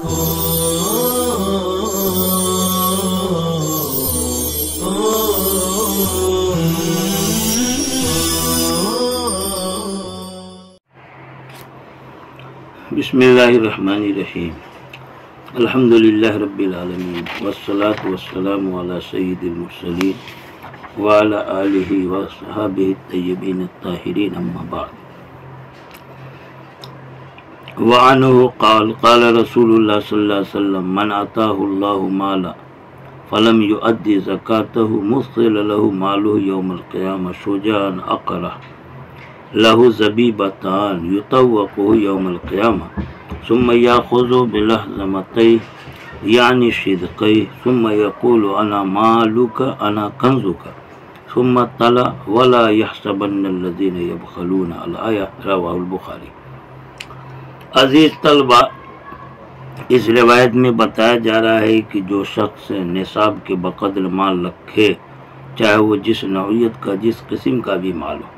بسم اللہ الرحمن الرحیم الحمدللہ رب العالمین والصلاة والسلام علی سید المرسلین وعلی آلہ وصحابہ الطیبین الطاہرین اما بعد وعنہ قال قال رسول اللہ صلی اللہ علیہ وسلم من آتاہ اللہ مالا فلم یؤدی زکاتہ مثل لہ مالہ یوم القیامہ شجاعا اقرع له زبیبتان یطوقه یوم القیامہ ثم یاخذ بلحظمتی یعنی شدقی ثم یقول انا مالک انا کنزک ثم تلا ولا یحسبن الذین یبخلون الآیہ رواہ البخاری۔ عزیز طلبہ، اس روایت میں بتایا جا رہا ہے کہ جو شخص نصاب کے بقدر مال رکھے، چاہے وہ جس نوعیت کا جس قسم کا بھی مال ہو،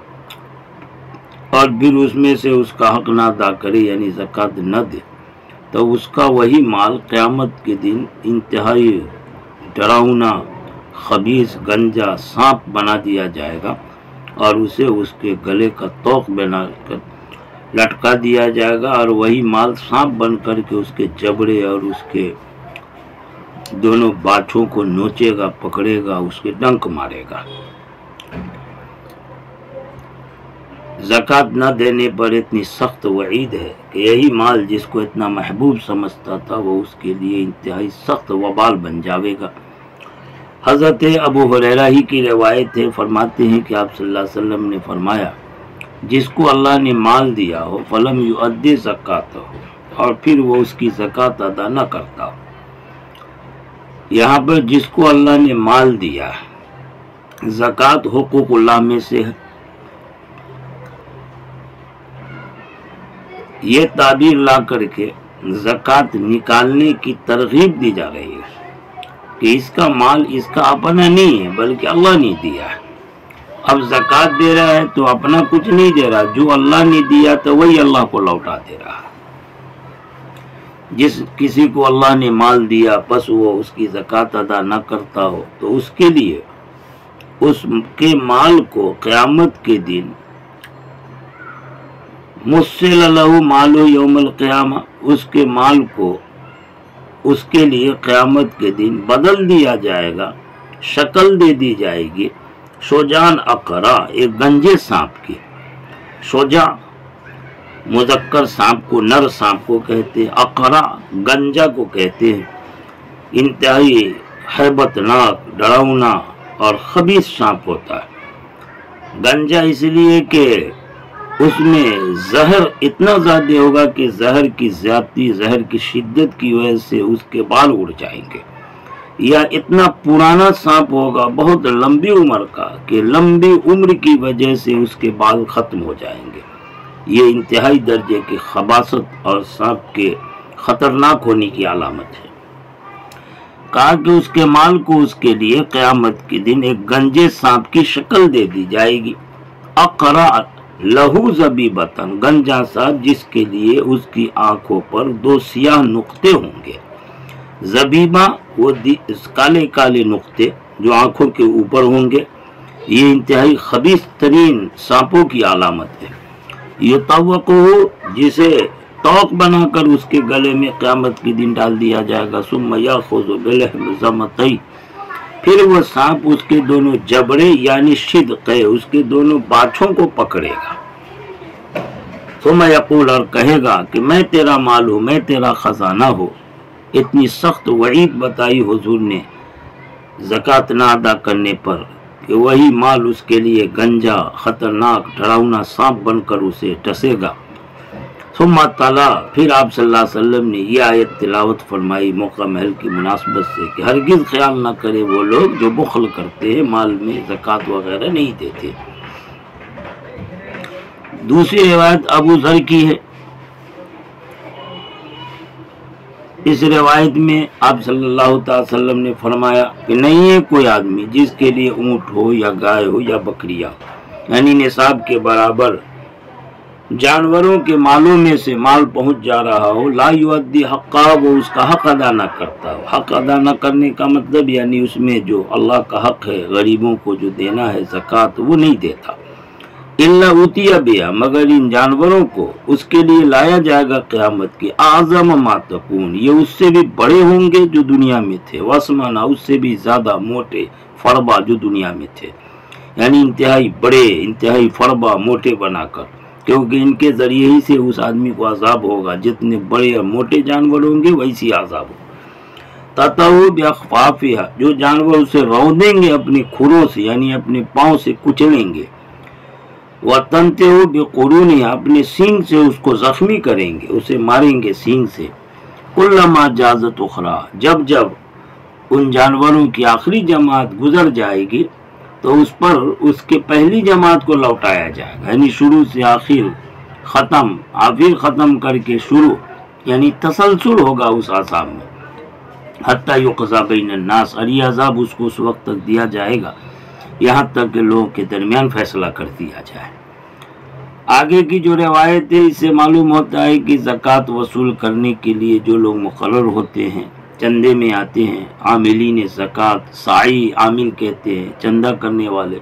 اور پھر اس میں سے اس کا حق نہ ادا کرے یعنی زکوٰۃ نہ دے، تو اس کا وہی مال قیامت کے دن انتہائی ڈراؤنا، خبیث، گنجا سانپ بنا دیا جائے گا، اور اسے اس کے گلے کا توق بنا کر لٹکا دیا جائے گا، اور وہی مال سانپ بن کر کے اس کے جبڑے اور اس کے دونوں باچھوں کو نوچے گا، پکڑے گا، اس کے ڈنک مارے گا۔ زکوٰۃ نہ دینے پر اتنی سخت وعید ہے کہ یہی مال جس کو اتنا محبوب سمجھتا تھا وہ اس کے لیے انتہائی سخت وبال بن جاوے گا۔ حضرت ابو ہریرہ ہی کی روایت ہے، فرماتے ہیں کہ آپ صلی اللہ علیہ وسلم نے فرمایا، جس کو اللہ نے مال دیا ہو فلم یؤدی زکاتہ ہو، اور پھر وہ اس کی زکوٰۃ ادا نہ کرتا ہو۔ یہاں پر جس کو اللہ نے مال دیا، زکوٰۃ حقوق اللہ میں سے ہے۔ یہ تعبیر لا کر کے زکوٰۃ نکالنے کی ترغیب دی جا رہی ہے کہ اس کا مال اس کا اپنا نہیں ہے بلکہ اللہ نے دیا ہے۔ اب زکوٰۃ دے رہا ہے تو اپنا کچھ نہیں دے رہا، جو اللہ نے دیا تو وہی اللہ کو لوٹا دے رہا۔ جس کسی کو اللہ نے مال دیا پس وہ اس کی زکوٰۃ ادا نہ کرتا ہو تو اس کے لیے اس کے مال کو قیامت کے دن مثل لہ مال یوم القیامہ، اس کے مال کو اس کے لیے قیامت کے دن بدل دیا جائے گا، شکل دے دی جائے گی شجاعا اقرع، ایک گنجے سانپ کی۔ شجاع مذکر سانپ کو، نر سانپ کو کہتے ہیں، اقرع گنجا کو کہتے ہیں۔ انتہائی ہیبت ناک، ڈراؤنا اور خبیث سانپ ہوتا ہے۔ گنجا اس لیے کہ اس میں زہر اتنا زیادہ ہوگا کہ زہر کی زیادتی، زہر کی شدت کی وجہ سے اس کے بال اڑ جائیں گے، یا اتنا پرانا سانپ ہوگا بہت لمبی عمر کا کہ لمبی عمر کی وجہ سے اس کے بال ختم ہو جائیں گے۔ یہ انتہائی درجے کی خباثت اور سانپ کے خطرناک ہونے کی علامت ہے۔ کہا کہ اس کے مال کو اس کے لیے قیامت کے دن ایک گنجے سانپ کی شکل دے دی جائے گی۔ اقرع لہو زبیبتن، گنجا سانپ جس کے لیے اس کی آنکھوں پر دو سیاہ نقطے ہوں گے۔ زبیبہ وہ کالے کالے نقطے جو آنکھوں کے اوپر ہوں گے، یہ انتہائی خبیث ترین سانپوں کی علامت ہے۔ یطوقہ، جسے توق بنا کر اس کے گلے میں قیامت کے دن ڈال دیا جائے گا۔ ثم یاخذ بلحظمتی، پھر وہ سانپ اس کے دونوں جبڑے یعنی شدقے، اس کے دونوں باچھوں کو پکڑے گا۔ ثم یقول، اور کہے گا کہ میں تیرا مال ہوں، میں تیرا خزانہ ہوں۔ اتنی سخت وعید بتائی حضور نے زکوٰۃ نہ ادا کرنے پر کہ وہی مال اس کے لیے گنجا، خطرناک، ڈراؤنا سانپ بن کر اسے ڈسے گا۔ ثم تلا، پھر آپ صلی اللہ علیہ وسلم نے یہ آیت تلاوت فرمائی موقع محل کی مناسبت سے کہ ہرگز خیال نہ کرے وہ لوگ جو بخل کرتے ہیں، مال میں زکوٰۃ وغیرہ نہیں دیتے۔ دوسری روایت ابو ذر کی ہے۔ اس روایت میں آپ صلی اللہ تعالی وسلم نے فرمایا کہ نہیں ہے کوئی آدمی جس کے لیے اونٹ ہو یا گائے ہو یا بکریاں، یعنی نصاب کے برابر جانوروں کے مالوں میں سے مال پہنچ جا رہا ہو، لا یؤدی حقہ، وہ اس کا حق ادا نہ کرتا ہو۔ حق ادا نہ کرنے کا مطلب یعنی اس میں جو اللہ کا حق ہے، غریبوں کو جو دینا ہے زکوٰۃ، وہ نہیں دیتا۔ الا اوتی بہا، مگر ان جانوروں کو اس کے لیے لایا جائے گا قیامت کی، اعظم ما تکون، یہ اس سے بھی بڑے ہوں گے جو دنیا میں تھے، واسمانا، اس سے بھی زیادہ موٹے، فربا، جو دنیا میں تھے، یعنی انتہائی بڑے، انتہائی فربا، موٹے بنا کر، کیونکہ ان کے ذریعے ہی سے اس آدمی کو عذاب ہوگا، جتنے بڑے اور موٹے جانور ہوں گے ویسی عذاب ہوگا۔ تَتَوْ بِأَخْفَافِهَا، جو جانور اسے رودیں گے اپنے کھروں سے، یعنی اپنے پاؤں سے کچلیں گے، وَتَنْتِهُ بِقُرُونِهَا، اپنے سینگ سے اس کو زخمی کریں گے، اسے ماریں گے سینگ سے۔ كُلَّمَا جَازَتْ أُخْرَىٰ، جب جب ان جانوروں کی آخری جماعت گزر جائے گی تو اس پر اس کے پہلی جماعت کو لوٹایا جائے گا، یعنی شروع سے آخر ختم، آخر ختم کر کے شروع، یعنی تسلسل ہوگا اس عذاب میں، حتی یقضی بین الناس، اور یہ عذاب اس کو اس وقت تک دیا جائے گا یہاں تک کہ لوگوں کے درمیان فیصلہ کر دیا جائے۔ آگے کی جو روایت ہے اس سے معلوم ہوتا ہے کہ زکوٰۃ وصول کرنے کے لیے جو لوگ مقرر ہوتے ہیں، چندے میں آتے ہیں، عاملین زکوٰۃ، سائی عامل کہتے ہیں، چندہ کرنے والے،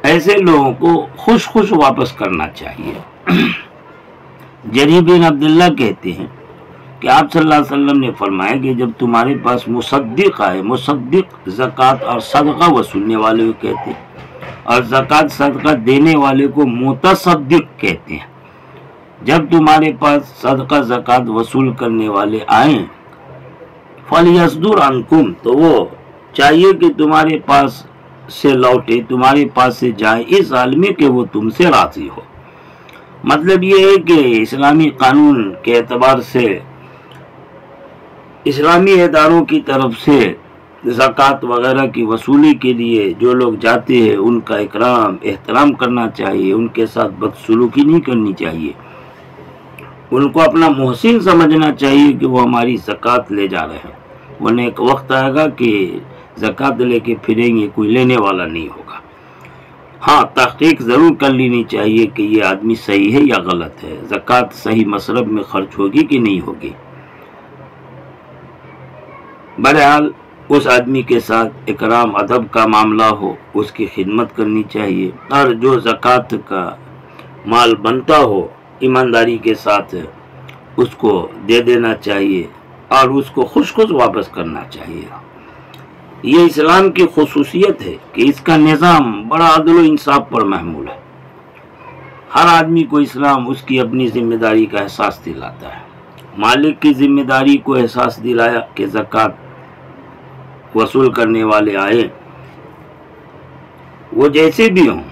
ایسے لوگوں کو خوش خوش واپس کرنا چاہیے۔ جریر بن عبداللہ کہتے ہیں کہ آپ صلی اللہ علیہ وسلم نے فرمایا کہ جب تمہارے پاس مصدق آئے، مصدق زکوٰۃ اور صدقہ وصولنے والے کو کہتے ہیں، اور زکوٰۃ صدقہ دینے والے کو متصدق کہتے ہیں، جب تمہارے پاس صدقہ زکوٰۃ وصول کرنے والے آئیں، فَلْيَصْدُرْ عَنْكُمْ، تو وہ چاہیے کہ تمہارے پاس سے لوٹے، تمہارے پاس سے جائے، اس حال میں کہ وہ تم سے راضی ہو۔ مطلب یہ ہے کہ اسلامی قانون کے اعتبار سے اسلامی اداروں کی طرف سے زکوٰۃ وغیرہ کی وصولی کے لیے جو لوگ جاتے ہیں ان کا احترام کرنا چاہیے، ان کے ساتھ بدسلوکی نہیں کرنی چاہیے، ان کو اپنا محسن سمجھنا چاہیے کہ وہ ہماری زکوٰۃ لے جا رہے ہیں، ورنہ ایک وقت آئے گا کہ زکوٰۃ لے کے پھریں گے، کوئی لینے والا نہیں ہوگا۔ ہاں، تحقیق ضرور کر لینی چاہیے کہ یہ آدمی صحیح ہے یا غلط ہے، زکوٰۃ صحیح مصرف میں خرچ ہوگی کہ نہیں ہوگی۔ بہرحال اس آدمی کے ساتھ اکرام ادب کا معاملہ ہو، اس کی خدمت کرنی چاہیے، اور جو زکوٰۃ کا مال بنتا ہو ایمانداری کے ساتھ اس کو دے دینا چاہیے اور اس کو خوش خوش واپس کرنا چاہیے۔ یہ اسلام کی خصوصیت ہے کہ اس کا نظام بڑا عدل و انصاف پر محمول ہے۔ ہر آدمی کو اسلام اس کی اپنی ذمہ داری کا احساس دلاتا ہے۔ مالک کی ذمہ داری کو احساس دلایا کہ زکوٰۃ وصول کرنے والے آئے، وہ جیسے بھی ہوں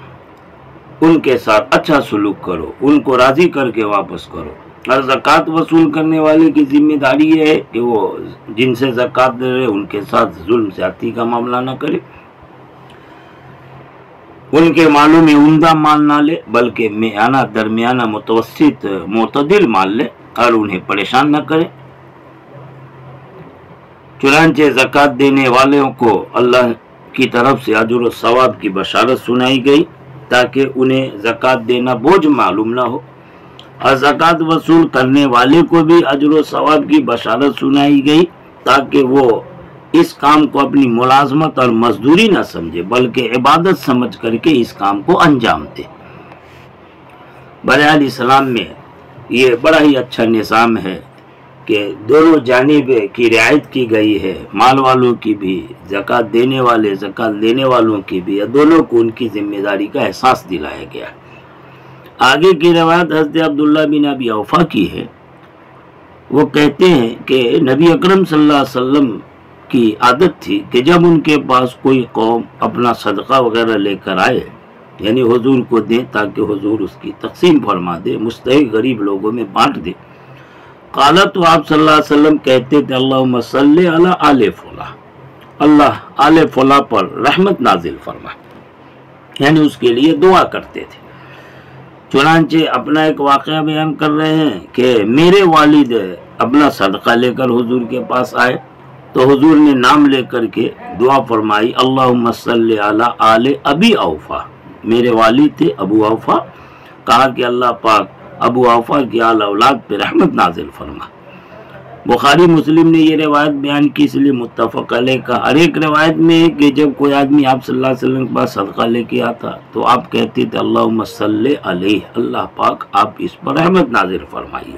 ان کے ساتھ اچھا سلوک کرو، ان کو راضی کر کے واپس کرو۔ اور زکوٰۃ وصول کرنے والے کی ذمہ داری یہ ہے کہ وہ جن سے زکوٰۃ دے رہے ان کے ساتھ ظلم زیادتی کا معاملہ نہ کرے، ان کے مالوں میں عمدہ مال نہ لے، بلکہ میانہ، درمیانہ، متوسط، معتدل مال لے اور انہیں پریشان نہ کرے۔ چنانچہ زکوٰۃ دینے والوں کو اللہ کی طرف سے اجر و ثواب کی بشارت سنائی گئی تاکہ انہیں زکوٰۃ دینا بوجھ معلوم نہ ہو، اور زکوٰۃ وصول کرنے والے کو بھی اجر و ثواب کی بشارت سنائی گئی تاکہ وہ اس کام کو اپنی ملازمت اور مزدوری نہ سمجھے بلکہ عبادت سمجھ کر کے اس کام کو انجام دے۔ بہرحال اسلام میں یہ بڑا ہی اچھا نظام ہے کہ دونوں جانب کی رعایت کی گئی ہے، مال والوں کی بھی، زکوٰۃ دینے والے، زکوٰۃ لینے والوں کی بھی، دونوں کو ان کی ذمہ داری کا احساس دلایا گیا۔ آگے کی روایت حضرت عبداللہ بن ابی اوفا کی ہے، وہ کہتے ہیں کہ نبی اکرم صلی اللہ علیہ وسلم کی عادت تھی کہ جب ان کے پاس کوئی قوم اپنا صدقہ وغیرہ لے کر آئے، یعنی حضور کو دیں تاکہ حضور اس کی تقسیم فرما دے، مستحق غریب لوگوں میں بانٹ دے، قالت، تو آپ صلی اللہ علیہ وسلم کہتے تھے اللہم صلی علی آل فلاں، اللہ آل فلاں پر رحمت نازل فرما، یعنی اس کے لیے دعا کرتے تھے۔ چنانچہ اپنا ایک واقعہ بیان کر رہے ہیں کہ میرے والد اپنا صدقہ لے کر حضور کے پاس آئے تو حضور نے نام لے کر کے دعا فرمائی، اللہم صلی علی آل ابی اوفا، میرے والد تھے ابو اوفا، کہا کہ اللہ پاک ابو اوفا کی آل اولاد پہ رحمت نازل فرما۔ بخاری مسلم نے یہ روایت بیان کی، اس لیے متفق علیہ کا۔ ہر ایک روایت میں ہے کہ جب کوئی آدمی آپ صلی اللہ علیہ وسلم کے پاس صدقہ لے کے آتا تو آپ کہتے تھے اللہم صلی علیہ، اللہ پاک آپ اس پر رحمت نازل فرمائیے،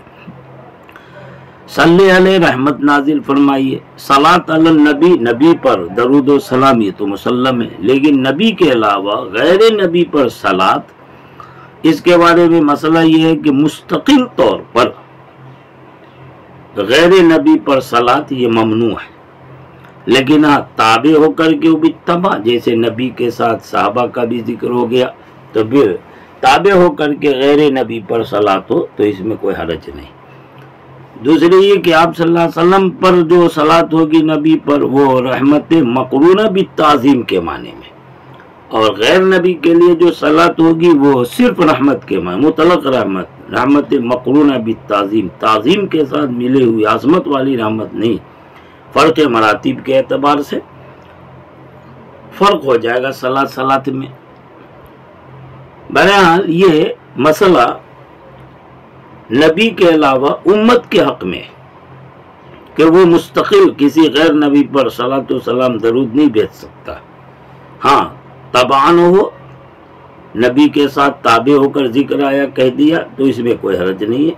صلی علیہ رحمت نازل فرمائیے۔ صلاۃ علی النبی، نبی پر درود و سلام یہ تو مسلم ہے، لیکن نبی کے علاوہ غیر نبی پر صلاۃ، اس کے بارے میں مسئلہ یہ ہے کہ مستقل طور پر غیر نبی پر صلاۃ یہ ممنوع ہے، لیکن تابع ہو کر کے وہ بھی تبع، جیسے نبی کے ساتھ صحابہ کا بھی ذکر ہو گیا، تو پھر تابع ہو کر کے غیر نبی پر صلاۃ ہو تو اس میں کوئی حرج نہیں۔ دوسری یہ کہ آپ صلی اللہ علیہ وسلم پر جو صلاۃ ہوگی نبی پر وہ رحمت مقرونہ بالتعظیم کے معنی میں، اور غیر نبی کے لیے جو صلاۃ ہوگی وہ صرف رحمت کے معنی، مطلق رحمت مقرونہ بالتعظیم، تعظیم کے ساتھ ملے ہوئی عظمت والی رحمت نہیں۔ فرق مراتب کے اعتبار سے فرق ہو جائے گا صلاۃ میں۔ بہرحال یہ مسئلہ نبی کے علاوہ امت کے حق میں کہ وہ مستقل کسی غیر نبی پر صلاۃ و سلام درود نہیں بھیج سکتا، ہاں تبعاً ہو، نبی کے ساتھ تابع ہو کر ذکر آیا کہہ دیا تو اس میں کوئی حرج نہیں ہے۔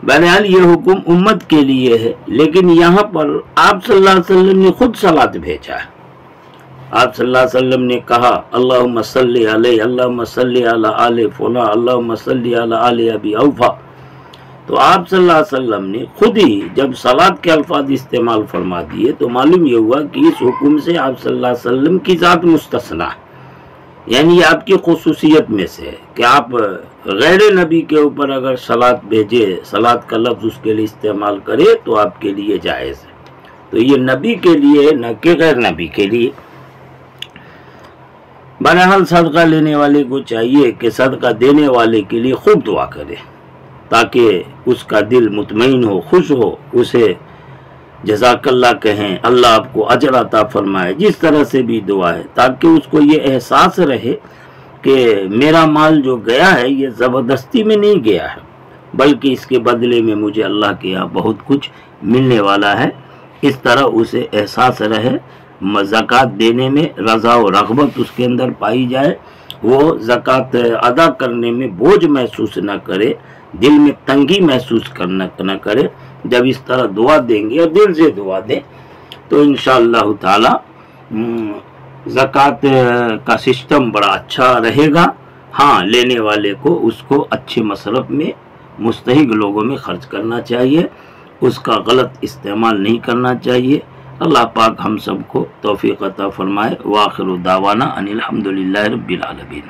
بہرحال یہ حکم امت کے لیے ہے، لیکن یہاں پر آپ صلی اللہ علیہ وسلم نے خود صلاۃ بھیجا ہے۔ آپ صلی اللہ علیہ وسلم نے کہا اللہم صلی علیہ، اللہم صلی علی آل فلاں، اللہم صلی علی آل ابی اوفا، تو آپ صلی اللہ علیہ وسلم نے خود ہی جب صلاۃ کے الفاظ استعمال فرما دیے تو معلوم یہ ہوا کہ اس حکم سے آپ صلی اللہ علیہ وسلم کی ذات مستثنیٰ ہے، یعنی یہ آپ کی خصوصیت میں سے ہے کہ آپ غیر نبی کے اوپر اگر صلاۃ بھیجے، صلاۃ کا لفظ اس کے لیے استعمال کرے تو آپ کے لیے جائز ہے، تو یہ نبی کے لیے نہ کہ غیر نبی کے لیے۔ بہرحال صدقہ لینے والے کو چاہیے کہ صدقہ دینے والے کے لیے خوب دعا کرے تاکہ اس کا دل مطمئن ہو، خوش ہو، اسے جزاک اللہ کہیں، اللہ آپ کو اجر عطا فرمائے، جس طرح سے بھی دعا ہے، تاکہ اس کو یہ احساس رہے کہ میرا مال جو گیا ہے یہ زبردستی میں نہیں گیا ہے، بلکہ اس کے بدلے میں مجھے اللہ کے یہاں بہت کچھ ملنے والا ہے۔ اس طرح اسے احساس رہے، زکوٰۃ دینے میں رضا و رغبت اس کے اندر پائی جائے، وہ زکوٰۃ ادا کرنے میں بوجھ محسوس نہ کرے، دل میں تنگی محسوس نہ کرے۔ جب اس طرح دعا دیں گے اور دل سے دعا دیں تو انشاءاللہ تعالی زکوٰۃ کا سسٹم بڑا اچھا رہے گا۔ ہاں لینے والے کو اس کو اچھے مصرف میں مستحق لوگوں میں خرچ کرنا چاہیے، اس کا غلط استعمال نہیں کرنا چاہیے۔ اللہ پاک ہم سب کو توفیق عطا فرمائے۔ وآخر دعوانا ان الحمدللہ رب العالمین۔